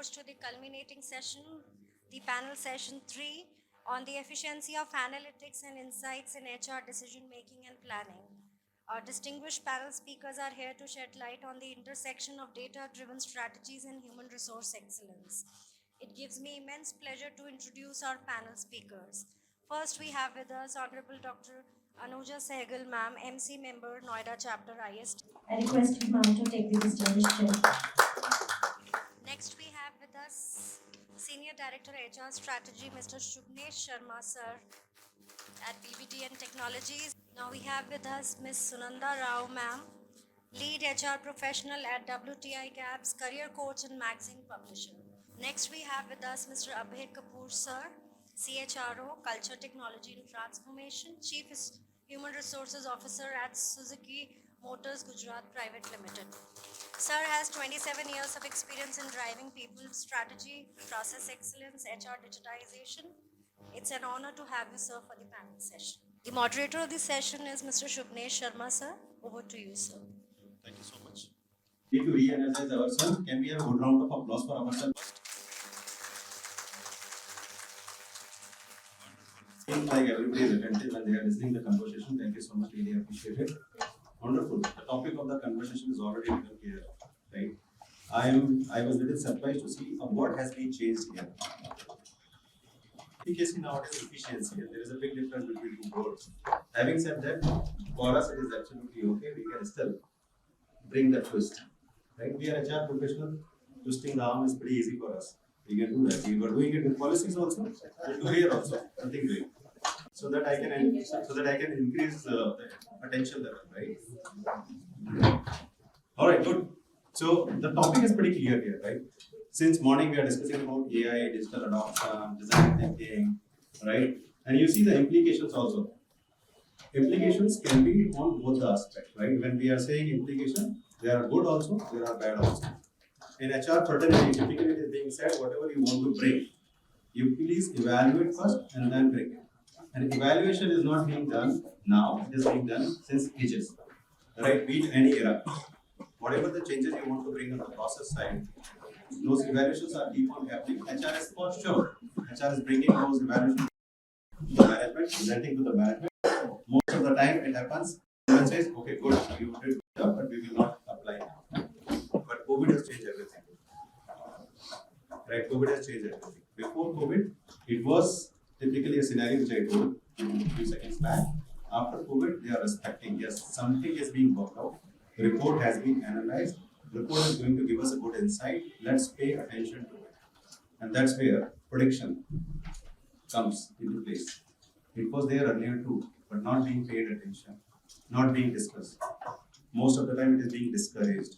approach to the culminating session, the panel session 3 on the efficiency of analytics and insights in HR decision making and planning. Our distinguished panel speakers are here to shed light on the intersection of data driven strategies and human resource excellence. It gives me immense pleasure to introduce our panel speakers. First, we have with us Honorable Dr. Anuja Sehgal, ma'am, MC member, Noida Chapter IST. I request you, ma'am, to take the distinguished chair. Next, we have with us Senior Director HR Strategy, Mr. Shubhnesh Sharma, sir, at BBTN Technologies. Now we have with us Ms. Sunanda Rao, ma'am, Lead HR Professional at WTI Cabs, Career Coach and Magazine Publisher. Next, we have with us Mr. Abhay Kapoor, sir, CHRO, Culture, Technology and Transformation, Chief Human Resources Officer at Suzuki Motors Gujarat Private Limited. Sir has 27 years of experience in driving people strategy, process excellence, HR digitization. It's an honor to have you, sir, for the panel session. The moderator of the session is Mr. Shubhnesh Sharma, sir. Over to you, sir. Thank you so much. Need to re-energize ourselves. Can we have a good round of applause for ourselves first? Seems like everybody is attentive and they are listening to the conversation. Thank you so much. Really appreciate it. Wonderful. The topic of the conversation is already written here, right? I was a little surprised to see a word has been changed here. Efficacy nowadays efficiency, and there is a big difference between two words. Having said that, for us it is absolutely okay. We can still bring the twist, right? We are HR professional. Twisting the arm is pretty easy for us. We can do that. We were doing it with policies also. We'll do here also. Nothing great. So that I can increase the attention level, right? All right, good. So the topic is pretty clear here, right? Since morning we are discussing about AI, digital adoption, design thinking, right? And you see the implications also. Implications can be on both the aspects, right? When we are saying implication, there are good also, there are bad also. In HR fraternity, typically it is being said, whatever you want to bring, you please evaluate first and then bring it. And evaluation is not being done now, it is being done since ages, right? Be it any era. Whatever the changes you want to bring on the process side, those evaluations are keep on happening. HR is for sure. HR is bringing those evaluations to the management, presenting to the management. Most of the time it happens, everyone says, okay, good, you did good job, but we will not apply now. But COVID has changed everything. Right? COVID has changed everything. Before COVID, it was typically a scenario which I told a few seconds back. After COVID, they are respecting, yes, something is being worked out. The report has been analyzed. The report is going to give us a good insight. Let's pay attention to it. And that's where prediction comes into place. It was there earlier too, but not being paid attention, not being discussed. Most of the time it is being discouraged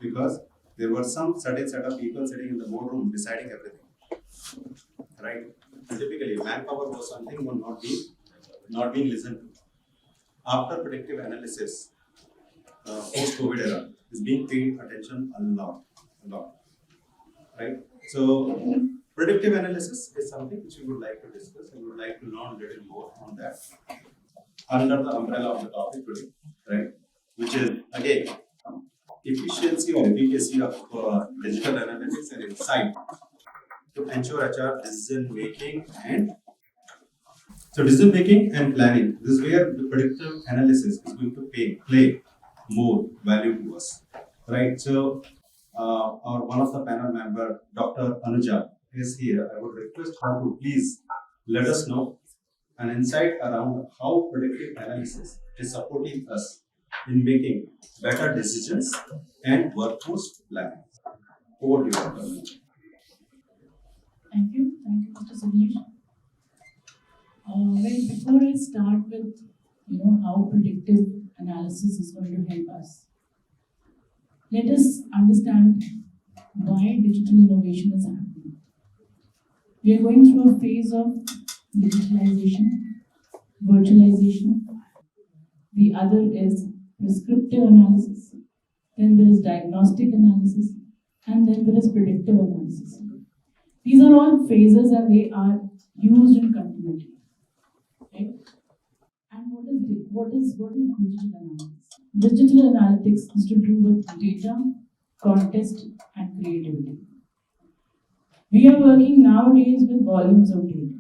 because there were some certain set of people sitting in the boardroom deciding everything, right? And typically manpower was something was not being listened to. After predictive analysis, post-COVID era is being paid attention a lot, right? So predictive analysis is something which we would like to discuss and we would like to learn a little more on that under the umbrella of the topic today, right? Which is again efficiency or efficacy of digital analytics and insight to ensure HR decision making and decision making and planning. This is where the predictive analysis is going to play more value to us, right? So our one of the panel member, Dr. Anuja, is here. I would request her to please let us know an insight around how predictive analysis is supporting us in making better decisions and workforce planning. Over to you, Dr. Anuja. Thank you, Mr. Sunesh. Before I start with, how predictive analysis is going to help us, let us understand why digital innovation is happening. We are going through a phase of digitalization, virtualization. The other is prescriptive analysis. Then there is diagnostic analysis, and then there is predictive analysis. These are all phases and they are used in continuity. Right? And what is digital analytics? Digital analytics is to do with data, context, and creativity. We are working nowadays with volumes of data.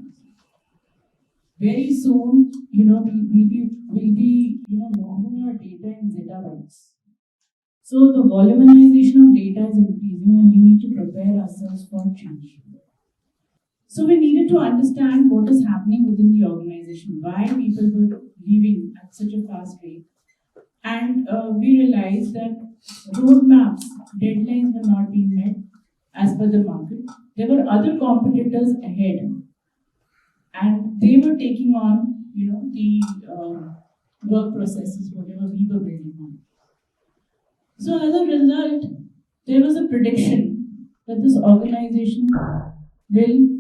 Very soon, we'll be moving our data in zettabytes. So the voluminization of data is increasing and we need to prepare ourselves for change. So we needed to understand what is happening within the organization, why people were leaving at such a fast rate. And we realized that roadmaps, deadlines were not being met as per the market. There were other competitors ahead and they were taking on, the work processes, whatever we were building on. So as a result, there was a prediction that this organization will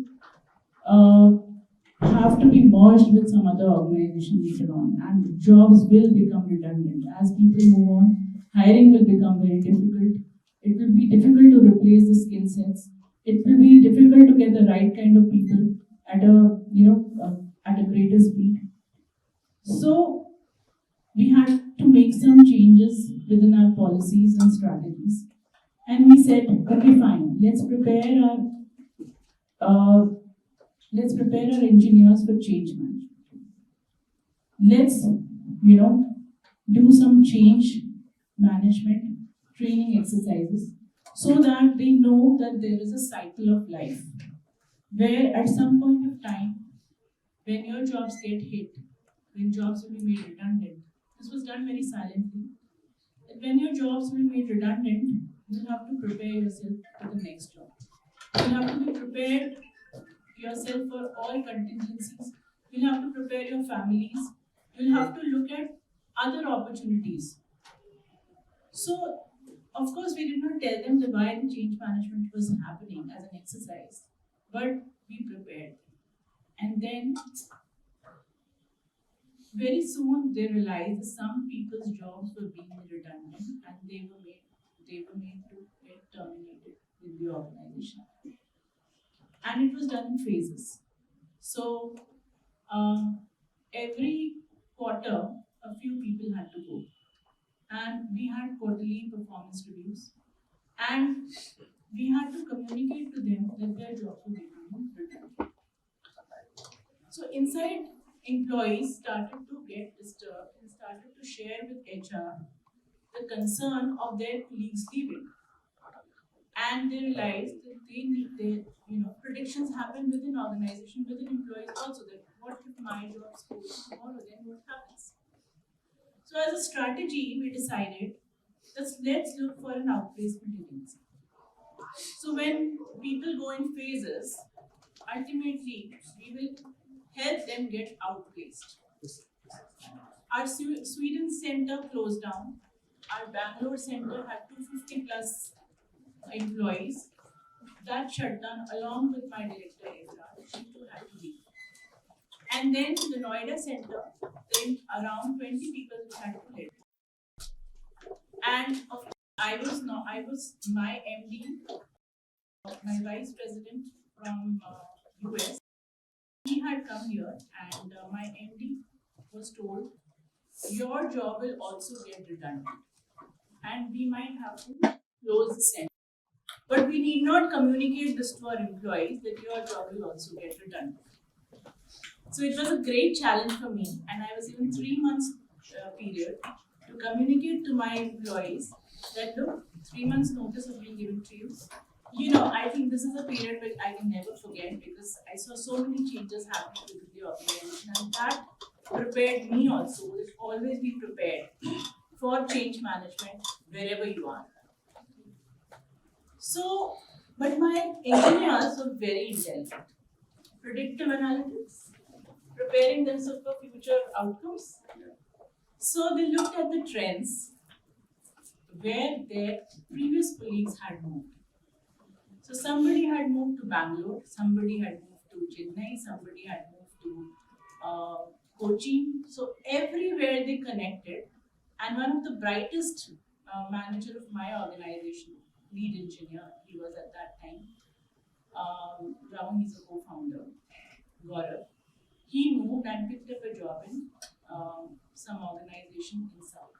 have to be merged with some other organization later on, and jobs will become redundant. As people move on, hiring will become very difficult. It will be difficult to replace the skill sets. It will be difficult to get the right kind of people at a greater speed. So we had to make some changes within our policies and strategies, and we said, okay, fine, let's prepare our engineers for change management. Let's, do some change management training exercises so that they know that there is a cycle of life where at some point of time, when your jobs get hit, when jobs will be made redundant, this was done very silently, that when your jobs will be made redundant, you have to prepare yourself for the next job. You have to be prepared yourself for all contingencies. You'll have to prepare your families. You'll have to look at other opportunities. So, of course, we did not tell them why the change management was happening as an exercise, but we prepared. And then, very soon, they realized that some people's jobs were being redundant and they were made to get terminated with the organization. And it was done in phases. So every quarter, a few people had to go, and we had quarterly performance reviews, and we had to communicate to them that their jobs were becoming redundant. So inside, employees started to get disturbed and started to share with HR the concern of their colleagues leaving, and they realized that they need their predictions happen within organization, within employees also, that what if my job goes tomorrow, then what happens? So as a strategy, we decided that let's look for an outplacement agency. So when people go in phases, ultimately we will help them get outplaced. Our Sweden center closed down. Our Bangalore center had 250 plus employees. That shut down along with my director HR. She too had to leave. And then the Noida center, then around 20 people had to leave. And of course, my MD, my vice president from US. He had come here, and my MD was told, your job will also get redundant, and we might have to close the center. But we need not communicate this to our employees that your job will also get redundant. So it was a great challenge for me, and I was given 3 months period to communicate to my employees that look, 3 months notice has been given to you. I think this is a period which I can never forget because I saw so many changes happening within the organization, and that prepared me also. Always be prepared for change management wherever you are. So, but my engineers were very intelligent. Predictive analytics, preparing themselves for future outcomes. So they looked at the trends where their previous colleagues had moved. So somebody had moved to Bangalore, somebody had moved to Chennai, somebody had moved to Kochi. So everywhere they connected, and one of the brightest manager of my organization, lead engineer, he was at that time. Now he's a co-founder, Gaurav. He moved and picked up a job in some organization in South.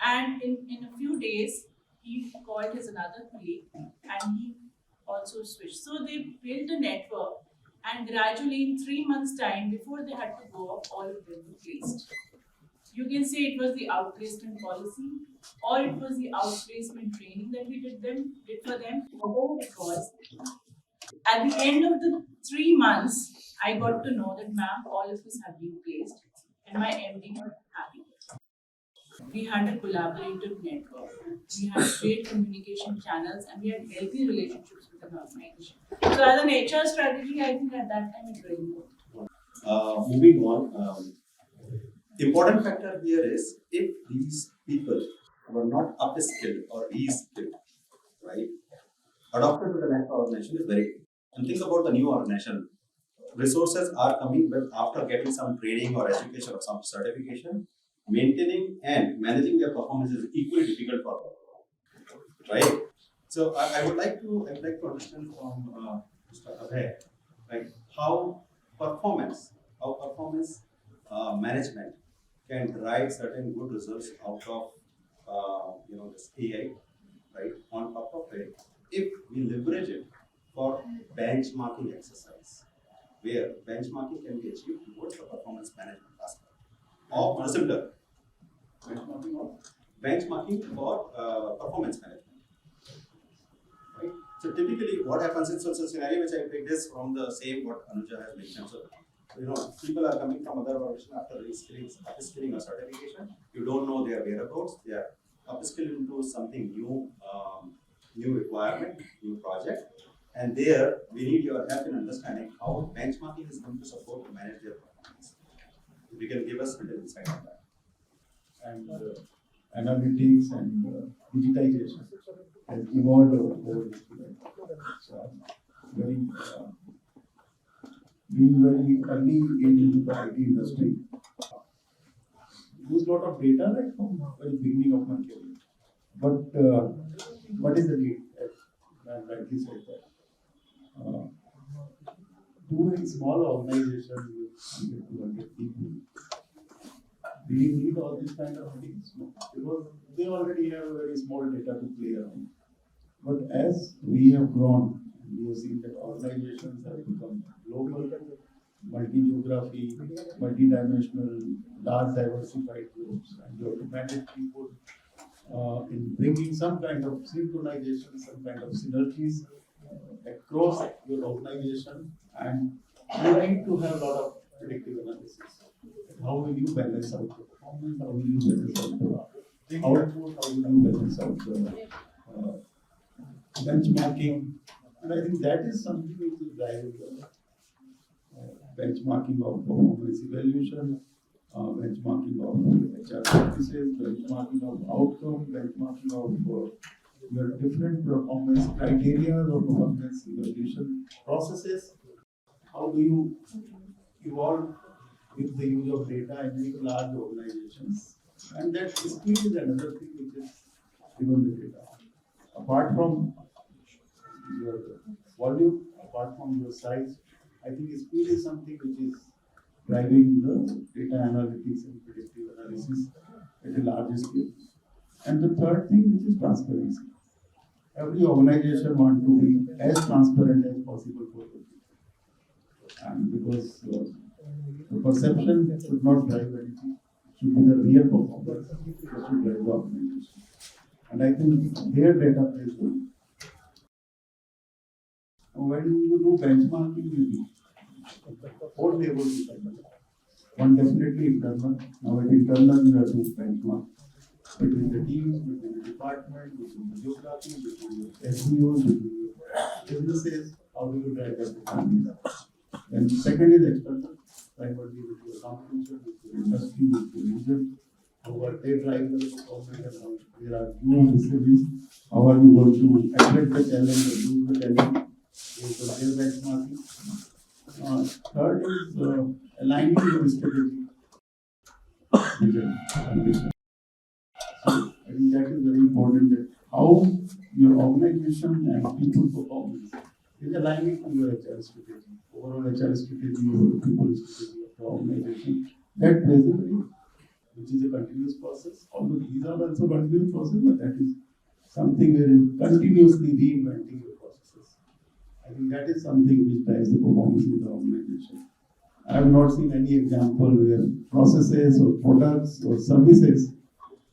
And in a few days, he called his another colleague and he also switched. So they built a network, and gradually in 3 months' time, before they had to go off, all of them were placed. You can say it was the outplacement policy, or it was the outplacement training that we did for them. Whatever it was, at the end of the 3 months, I got to know that, ma'am, all of us have been placed, and my MD was happy. We had a collaborative network. We had great communication channels, and we had healthy relationships with the organization. So, as an HR strategy, I think at that time it really worked. Moving on, important factor here is if these people were not upskilled or reskilled, right? Adopted to the next organization is very good. And think about the new organization. Resources are coming with after getting some training or education or some certification. Maintaining and managing their performance is equally difficult for them, right? So I would like to understand from Mr. Abhay, right, how performance management can drive certain good results out of this AI, right? On top of it, if we leverage it for benchmarking exercise, where benchmarking can be achieved towards the performance management aspect, or similar benchmarking for performance management. Right? So typically what happens is such a scenario which I picked this from the same what Anuja has mentioned. So people are coming from other organizations after upskilling or certification. You don't know their whereabouts. They are upskilled into something new, new requirement, new project. And there we need your help in understanding how benchmarking is going to support to manage their performance. If you can give us a little insight on that. And analytics and digitization has evolved over this period. So, being very early in the IT industry, use a lot of data right from the very beginning of my career. But what is the need? As I rightly said that. To a small organization with 100 to 200 people, do you need all this kind of things? No, because they already have a very small data to play around. But as we have grown, we have seen that organizations have become global, multi-geography, multi-dimensional, large diversified groups, and you have to manage people in bringing some kind of synchronization, some kind of synergies across your organization, and you need to have a lot of predictive analysis. How will you balance out the performance? How will you balance out the output? How will you balance out the benchmarking? And I think that is something which is driving the benchmarking of performance evaluation, benchmarking of HR practices, benchmarking of outcome, benchmarking of your different performance criteria or performance evaluation processes. How do you evolve with the use of data in very large organizations? And that speed is another thing which is driven the data. Apart from your volume, apart from your size, I think speed is something which is driving the data analytics and predictive analysis at a larger scale. And the third thing, which is transparency. Every organization wants to be as transparent as possible for the people. And because the perception should not drive anything, it should be the real performance that should drive the organization. And I think here data plays a role. When you do benchmarking, you do 4 levels. One definitely internal. Now at internal you have to benchmark between the teams, between the department, between the geography, between the SEOs, between the businesses. How do you drive that performance? And second is external, primarily with your competition, with your industry, with your region. How are they driving the performance and how there are new discoveries? How are you going to attract the talent and use the talent based on their benchmarking? Third is aligning your strategy, vision, and vision. So I think that is very important, that how your organization and people performance is aligning to your HR strategy, overall HR strategy, or people strategy of the organization. That plays a very, which is a continuous process. Although these are also continuous process, but that is something where you continuously reinventing your processes. I think that is something which drives the performance in the organization. I have not seen any example where processes or products or services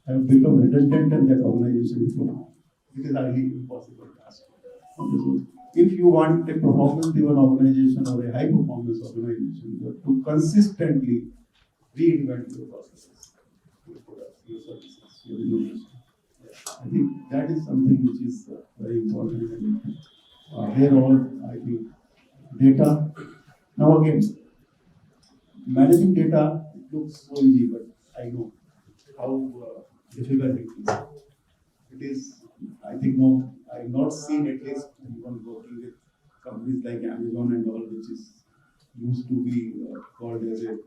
have become redundant and that organization is performing. It is highly impossible task. Okay, so if you want a performance-driven organization or a high-performance organization, you have to consistently reinvent your processes, your products, your services, your innovation. I think that is something which is very important. And here all, I think, data. Now again, managing data looks so easy, but I know how difficult it is. It is, I think, no, I have not seen at least even working with companies like Amazon and all, which is used to be called as a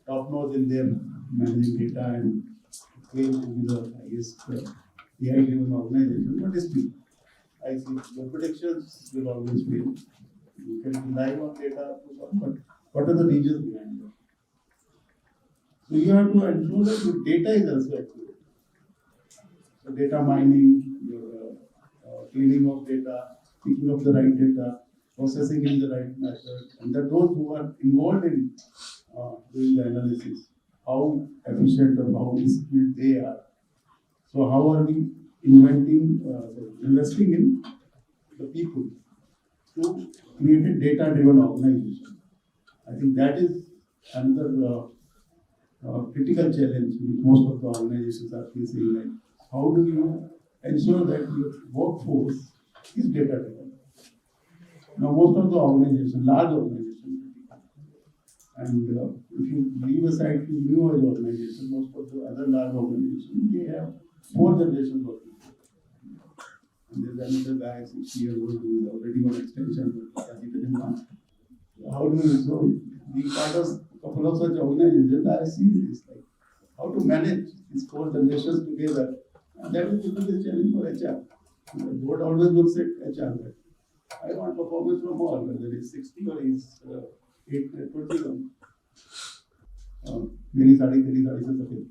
top notch in their managing data and claim to be the highest AI-driven organization, but still, I see your predictions will always fail. You can rely on data, but what are the reasons behind that? So you have to ensure that your data is also accurate. So data mining, your cleaning of data, picking up the right data, processing in the right method, and that those who are involved in doing the analysis, how efficient or how skilled they are. So how are we investing in the people to create a data-driven organization? I think that is another critical challenge which most of the organizations are facing. Like, how do you ensure that your workforce is data-driven? Now, most of the organizations, large organizations, and if you leave aside the new age organizations, most of the other large organizations, they have 4 generations working. And there's another guy, 60 years old, who is already on extension, but he doesn't want. How do you, so be part of a couple of such organizations, I see this, like, how to manage these 4 generations together, and that is the biggest challenge for HR. The board always looks at HR, but I want performance from all, whether it's 60 or it's 21. मेरी साड़ी तेरी साड़ी से सफेद